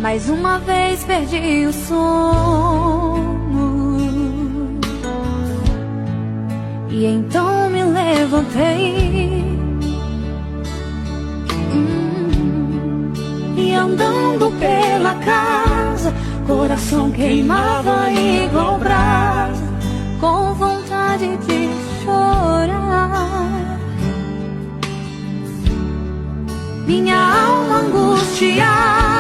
Mais uma vez perdi o sono. E então me levantei, e andando pela casa, coração queimava igual brasa, com vontade de chorar. Minha alma angustiada